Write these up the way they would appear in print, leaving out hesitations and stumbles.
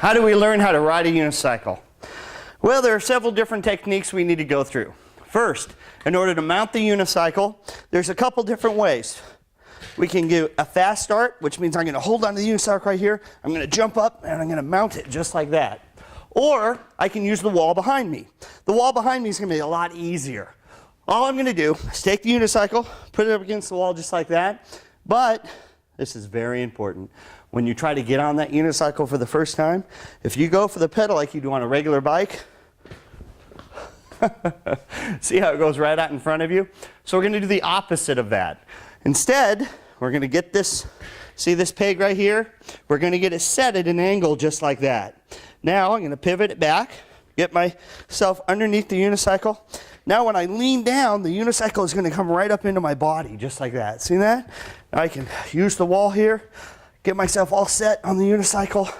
How do we learn how to ride a unicycle? Well, there are several different techniques we need to go through. First, in order to mount the unicycle, there's a couple different ways. We can do a fast start, which means I'm going to hold on to the unicycle right here. I'm going to jump up and I'm going to mount it just like that. Or I can use the wall behind me. The wall behind me is going to be a lot easier. All I'm going to do is take the unicycle, put it up against the wall just like that. But this is very important. When you try to get on that unicycle for the first time, if you go for the pedal like you do on a regular bike, see how it goes right out in front of you? So we're going to do the opposite of that. Instead, we're going to get this, see this peg right here? We're going to get it set at an angle just like that. Now I'm going to pivot it back, get myself underneath the unicycle. Now when I lean down, the unicycle is going to come right up into my body just like that. See that? Now I can use the wall here, get myself all set on the unicycle.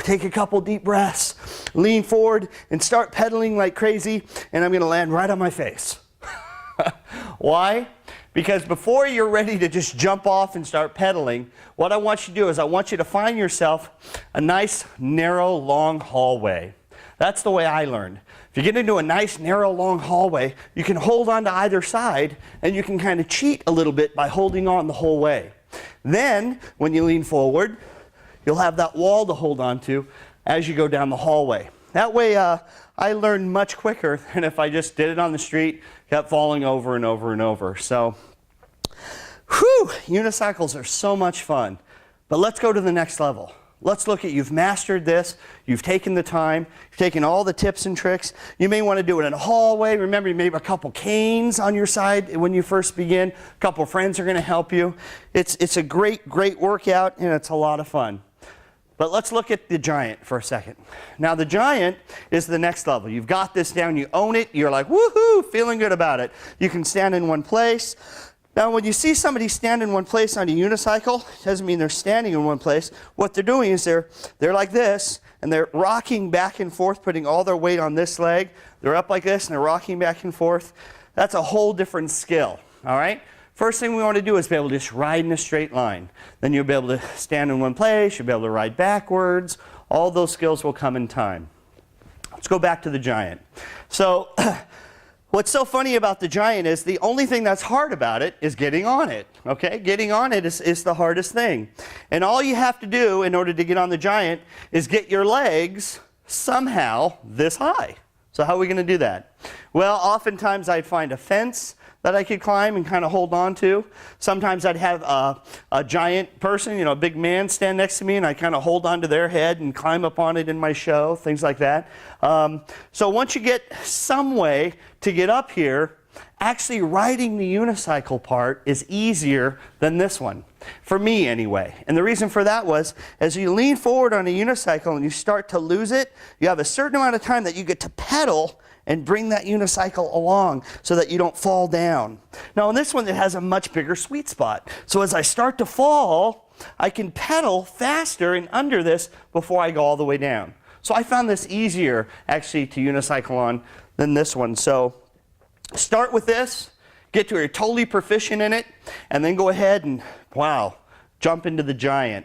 Take a couple deep breaths, lean forward, and start pedaling like crazy, and I'm going to land right on my face. Why? Because before you're ready to just jump off and start pedaling, what I want you to do is I want you to find yourself a nice, narrow, long hallway. That's the way I learned. If you get into a nice, narrow, long hallway, you can hold on to either side, and you can kind of cheat a little bit by holding on the whole way. Then, when you lean forward, you'll have that wall to hold on to as you go down the hallway. That way, I learned much quicker than if I just did it on the street, kept falling over and over and over. So, whew, unicycles are so much fun. But let's go to the next level. Let's look at, you've mastered this, you've taken the time, you've taken all the tips and tricks. You may want to do it in a hallway. Remember, you may have a couple canes on your side when you first begin. A couple friends are going to help you. It's a great workout, and it's a lot of fun. But let's look at the Giant for a second. Now the Giant is the next level. You've got this down, you own it, you're like, woohoo, feeling good about it. You can stand in one place. Now when you see somebody stand in one place on a unicycle, it doesn't mean they're standing in one place. What they're doing is they're like this, and they're rocking back and forth, putting all their weight on this leg. They're up like this, and they're rocking back and forth. That's a whole different skill, all right? First thing we want to do is be able to just ride in a straight line. Then you'll be able to stand in one place, you'll be able to ride backwards. All those skills will come in time. Let's go back to the Giant. So, what's so funny about the Giant is the only thing that's hard about it is getting on it, okay? Getting on it is the hardest thing. And all you have to do in order to get on the Giant is get your legs somehow this high. So how are we going to do that? Well, oftentimes I'd find a fence that I could climb and kind of hold on to. Sometimes I'd have a giant person, you know, a big man stand next to me, and I kind of hold on to their head and climb up on it in my show, things like that. So once you get some way to get up here, actually riding the unicycle part is easier than this one, for me anyway. And the reason for that was, as you lean forward on a unicycle and you start to lose it, you have a certain amount of time that you get to pedal and bring that unicycle along so that you don't fall down. Now on this one, it has a much bigger sweet spot. So as I start to fall, I can pedal faster and under this before I go all the way down. So I found this easier actually to unicycle on than this one. So start with this, get to where you're totally proficient in it, and then go ahead and, wow, jump into the Giant.